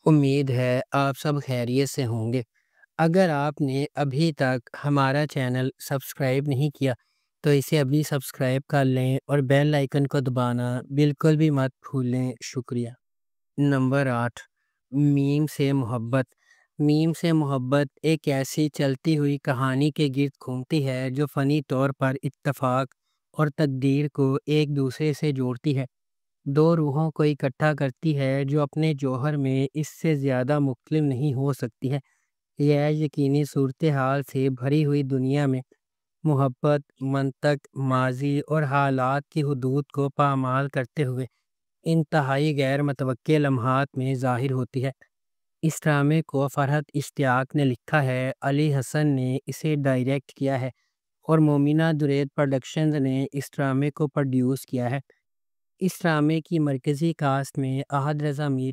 امید ہے آپ سب خیریت سے ہوں گے۔ اگر آپ نے ابھی تک ہمارا چینل سبسکرائب نہیں کیا تو اسے ابھی سبسکرائب کر لیں اور بیل آئیکن کو دبانا بالکل بھی مت بھولیں۔ شکریہ۔ نمبر 8، میم سے محبت۔ میم سے محبت ایک ایسی چلتی ہوئی کہانی کے گرد گھومتی ہے جو فنی طور پر اتفاق اور تقدیر کو ایک دوسرے سے جوڑتی ہے، دو روحوں کو اکٹھا کرتی ہے جو اپنے جوہر میں اس سے زیادہ مختلف نہیں ہو سکتی ہے۔ یہ یقینی صورتحال سے بھری ہوئی دنیا میں محبت، منطق، ماضی اور حالات کی حدود کو پامال کرتے ہوئے انتہائی غیر متوقع لمحات میں ظاہر ہوتی ہے۔ اس ڈرامے کو فرحت اشتیاق نے لکھا ہے، علی حسن نے اسے ڈائریکٹ کیا ہے اور مومنہ درید پروڈکشنز نے اس ڈرامے کو پروڈیوس کیا ہے۔ اس ڈرامے کی مرکزی کاسٹ میں احد رضا میر،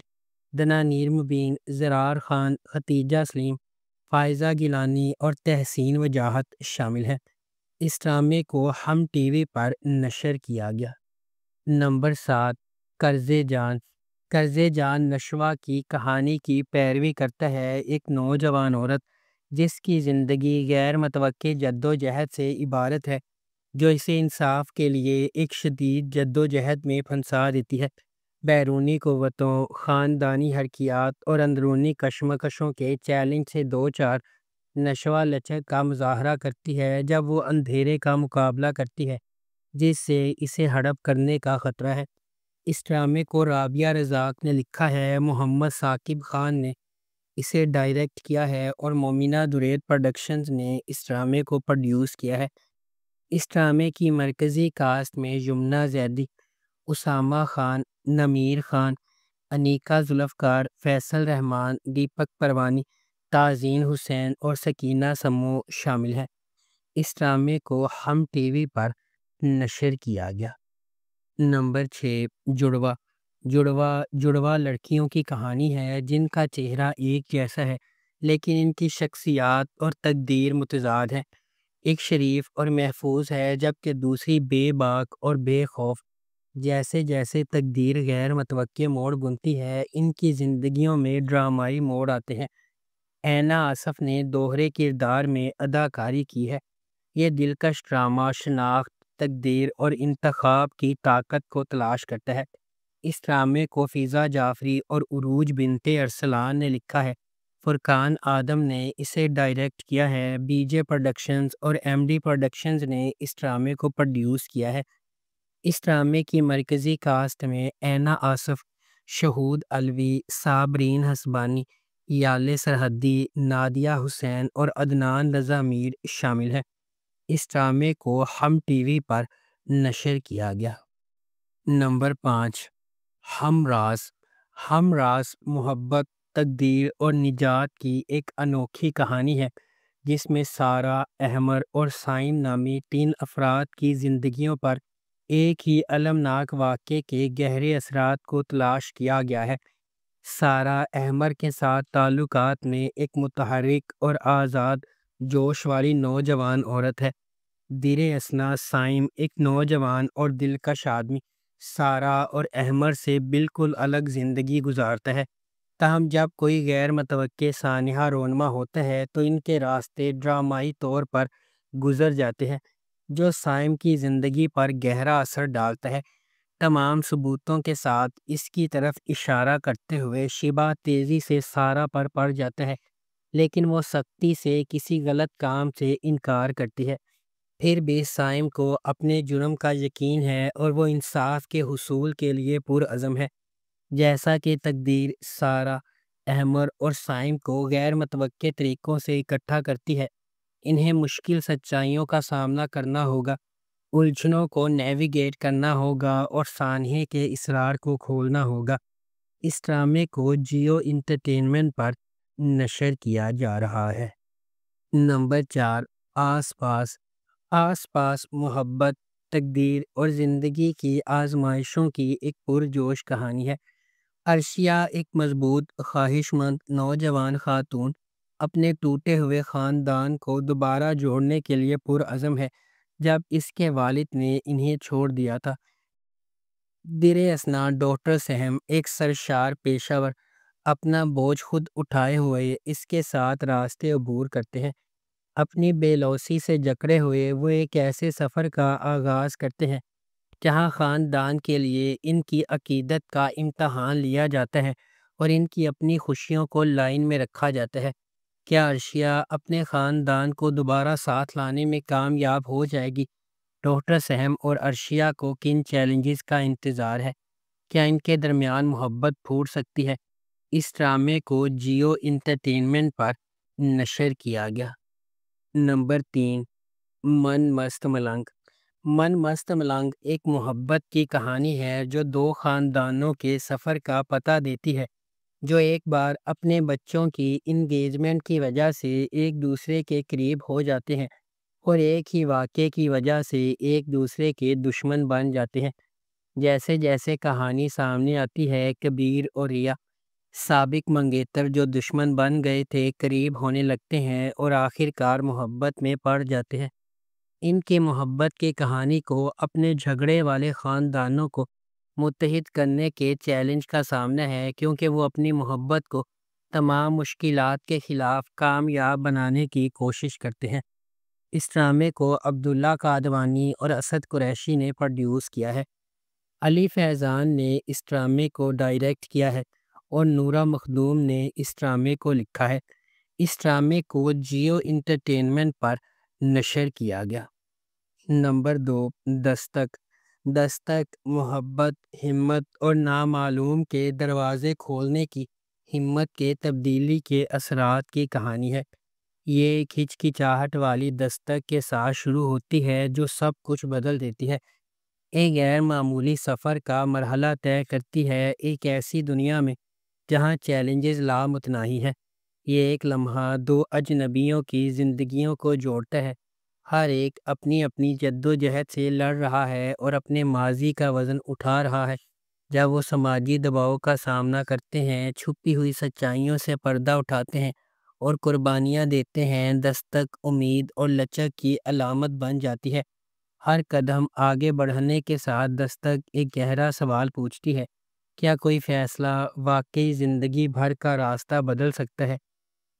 دنانیر مبین، زرار خان، ختیجہ سلیم، فائزہ گیلانی اور تحسین وجاہت شامل ہیں۔ اس ڈرامے کو ہم ٹی وی پر نشر کیا گیا۔ نمبر 7، قرض جان۔ قرض جان نشوہ کی کہانی کی پیروی کرتا ہے، ایک نوجوان عورت جس کی زندگی غیر متوقع جدوجہد سے عبارت ہے جو اسے انصاف کے لیے ایک شدید جدوجہد میں پھنسا دیتی ہے۔ بیرونی قوتوں، خاندانی حرکیات اور اندرونی کشمکشوں کے چیلنج سے دوچار نشوہ لچک کا مظاہرہ کرتی ہے جب وہ اندھیرے کا مقابلہ کرتی ہے جس سے اسے ہڑپ کرنے کا خطرہ ہے۔ اس ڈرامے کو رابعہ رزاق نے لکھا ہے، محمد ثاقب خان نے اسے ڈائریکٹ کیا ہے اور مومنہ درید پروڈکشنز نے اس ڈرامے کو پروڈیوس کیا ہے۔ اس ڈرامے کی مرکزی کاسٹ میں یمنہ زیدی، اسامہ خان، نمیر خان، انیکا ذوالفقار، فیصل رحمان، دیپک پروانی، تازین حسین اور سکینہ سمو شامل ہیں۔ اس ڈرامے کو ہم ٹی وی پر نشر کیا گیا۔ نمبر 6، جڑواں۔ جڑواں لڑکیوں کی کہانی ہے جن کا چہرہ ایک جیسا ہے لیکن ان کی شخصیات اور تقدیر متضاد ہے۔ ایک شریف اور محفوظ ہے جبکہ دوسری بے باک اور بے خوف۔ جیسے جیسے تقدیر غیر متوقع موڑ گنتی ہے، ان کی زندگیوں میں ڈرامائی موڑ آتے ہیں۔ اینا آصف نے دوہرے کردار میں اداکاری کی ہے۔ یہ دلکش ڈرامہ شناخت، تقدیر اور انتخاب کی طاقت کو تلاش کرتا ہے۔ اس ڈرامے کو فضا جعفری اور عروج بنت ارسلان نے لکھا ہے، فرقان آدم نے اسے ڈائریکٹ کیا ہے، بی جے پروڈکشنز اور ایم ڈی پروڈکشنز نے اس ڈرامے کو پروڈیوس کیا ہے۔ اس ڈرامے کی مرکزی کاسٹ میں اینا آصف، شہود علوی، صابرین حسبانی، یالے سرحدی، نادیہ حسین اور عدنان رضا میر شامل ہیں۔ اس ڈرامے کو ہم ٹی وی پر نشر کیا گیا۔ نمبر 5، ہم راز۔ ہم راز محبت، تقدیر اور نجات کی ایک انوکھی کہانی ہے جس میں سارہ، احمر اور سائم نامی 3 افراد کی زندگیوں پر ایک ہی المناک واقعے کے گہرے اثرات کو تلاش کیا گیا ہے۔ سارہ احمر کے ساتھ تعلقات میں ایک متحرک اور آزاد جوش والی نوجوان عورت ہے۔ در اثنا سائم ایک نوجوان اور دلکش آدمی سارہ اور احمر سے بالکل الگ زندگی گزارتا ہے، تاہم جب کوئی غیر متوقع سانحہ رونما ہوتا ہے تو ان کے راستے ڈرامائی طور پر گزر جاتے ہیں جو سائم کی زندگی پر گہرا اثر ڈالتا ہے۔ تمام ثبوتوں کے ساتھ اس کی طرف اشارہ کرتے ہوئے شبہ تیزی سے سارہ پر پڑ جاتا ہے لیکن وہ سختی سے کسی غلط کام سے انکار کرتی ہے۔ پھر بھی سائم کو اپنے جرم کا یقین ہے اور وہ انصاف کے حصول کے لیے پرعزم ہے۔ جیسا کہ تقدیر سارہ، احمر اور سائم کو غیر متوقع طریقوں سے اکٹھا کرتی ہے، انہیں مشکل سچائیوں کا سامنا کرنا ہوگا، الجھنوں کو نیویگیٹ کرنا ہوگا اور سانحے کے اسرار کو کھولنا ہوگا۔ اس ڈرامے کو جیو انٹرٹینمنٹ پر نشر کیا جا رہا ہے۔ نمبر 4، آس پاس۔ آس پاس محبت، تقدیر اور زندگی کی آزمائشوں کی ایک پرجوش کہانی ہے۔ عرشیہ ایک مضبوط، خواہش مند نوجوان خاتون اپنے ٹوٹے ہوئے خاندان کو دوبارہ جوڑنے کے لیے پرعزم ہے جب اس کے والد نے انہیں چھوڑ دیا تھا۔ در اثنا ڈاکٹر سہم ایک سرشار پیشہ ور اپنا بوجھ خود اٹھائے ہوئے اس کے ساتھ راستے عبور کرتے ہیں۔ اپنی بے لوثی سے جکڑے ہوئے وہ ایک ایسے سفر کا آغاز کرتے ہیں جہاں خاندان کے لیے ان کی عقیدت کا امتحان لیا جاتا ہے اور ان کی اپنی خوشیوں کو لائن میں رکھا جاتا ہے۔ کیا عرشیہ اپنے خاندان کو دوبارہ ساتھ لانے میں کامیاب ہو جائے گی؟ ڈاکٹر سہم اور عرشیہ کو کن چیلنجز کا انتظار ہے؟ کیا ان کے درمیان محبت پھوٹ سکتی ہے؟ اس ڈرامے کو جیو انٹرٹینمنٹ پر نشر کیا گیا۔ نمبر 3، من مست ملنگ۔ من مست ملنگ ایک محبت کی کہانی ہے جو دو خاندانوں کے سفر کا پتہ دیتی ہے، جو ایک بار اپنے بچوں کی انگیجمنٹ کی وجہ سے ایک دوسرے کے قریب ہو جاتے ہیں اور ایک ہی واقعے کی وجہ سے ایک دوسرے کے دشمن بن جاتے ہیں۔ جیسے جیسے کہانی سامنے آتی ہے، کبیر اور ریا، سابق منگیتر جو دشمن بن گئے تھے، قریب ہونے لگتے ہیں اور آخر کار محبت میں پڑ جاتے ہیں۔ ان کی محبت کی کہانی کو اپنے جھگڑے والے خاندانوں کو متحد کرنے کے چیلنج کا سامنا ہے، کیونکہ وہ اپنی محبت کو تمام مشکلات کے خلاف کامیاب بنانے کی کوشش کرتے ہیں۔ اس ڈرامے کو عبداللہ قادوانی اور اسد قریشی نے پروڈیوس کیا ہے۔ علی فیضان نے اس ڈرامے کو ڈائریکٹ کیا ہے اور نورہ مخدوم نے اس ڈرامے کو لکھا ہے۔ اس ڈرامے کو جیو انٹرٹینمنٹ پر نشر کیا گیا۔ نمبر 2، دستک۔ دستک محبت، ہمت اور نامعلوم کے دروازے کھولنے کی ہمت کے تبدیلی کے اثرات کی کہانی ہے۔ یہ ایک ہچکچاہٹ والی دستک کے ساتھ شروع ہوتی ہے جو سب کچھ بدل دیتی ہے۔ ایک غیر معمولی سفر کا مرحلہ طے کرتی ہے، ایک ایسی دنیا میں جہاں چیلنجز لامتناہی ہے۔ یہ ایک لمحہ دو اجنبیوں کی زندگیوں کو جوڑتا ہے، ہر ایک اپنی اپنی جد و جہد سے لڑ رہا ہے اور اپنے ماضی کا وزن اٹھا رہا ہے۔ جب وہ سماجی دباؤ کا سامنا کرتے ہیں، چھپی ہوئی سچائیوں سے پردہ اٹھاتے ہیں اور قربانیاں دیتے ہیں، دستک امید اور لچک کی علامت بن جاتی ہے۔ ہر قدم آگے بڑھنے کے ساتھ دستک ایک گہرا سوال پوچھتی ہے، کیا کوئی فیصلہ واقعی زندگی بھر کا راستہ بدل سکتا ہے؟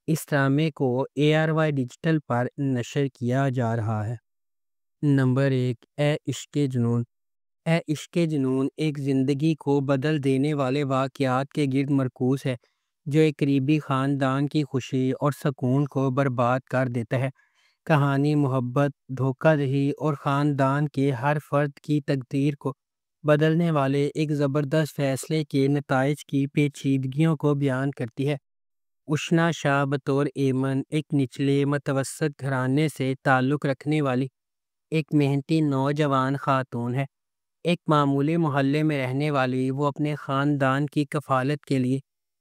اس ڈرامے کو ARY ڈیجیٹل پر نشر کیا جا رہا ہے۔ نمبر 1، اے عشق جنون۔ اے عشق جنون ایک زندگی کو بدل دینے والے واقعات کے گرد مرکوز ہے جو ایک قریبی خاندان کی خوشی اور سکون کو برباد کر دیتا ہے۔ کہانی محبت، دھوکہ دہی اور خاندان کے ہر فرد کی تقدیر کو بدلنے والے ایک زبردست فیصلے کے نتائج کی پیچیدگیوں کو بیان کرتی ہے۔ اشنا شاہ بطور ایمن ایک نچلے متوسط گھرانے سے تعلق رکھنے والی ایک محنتی نوجوان خاتون ہے۔ ایک معمولی محلے میں رہنے والی وہ اپنے خاندان کی کفالت کے لیے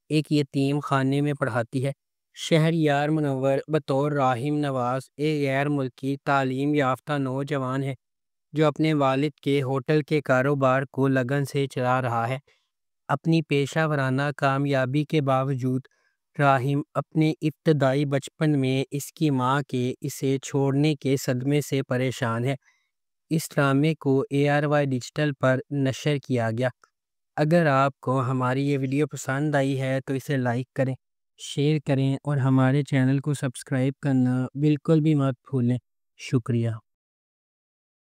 ایک یتیم خانے میں پڑھاتی ہے۔ شہریار منور بطور راحم نواز ایک غیر ملکی تعلیم یافتہ نوجوان ہے جو اپنے والد کے ہوٹل کے کاروبار کو لگن سے چلا رہا ہے۔ اپنی پیشہ ورانہ کامیابی کے باوجود راحم اپنے ابتدائی بچپن میں اس کی ماں کے اسے چھوڑنے کے صدمے سے پریشان ہے۔ اس ڈرامے کو ARY ڈیجیٹل پر نشر کیا گیا۔ اگر آپ کو ہماری یہ ویڈیو پسند آئی ہے تو اسے لائک کریں، شیئر کریں اور ہمارے چینل کو سبسکرائب کرنا بالکل بھی مت بھولیں۔ شکریہ۔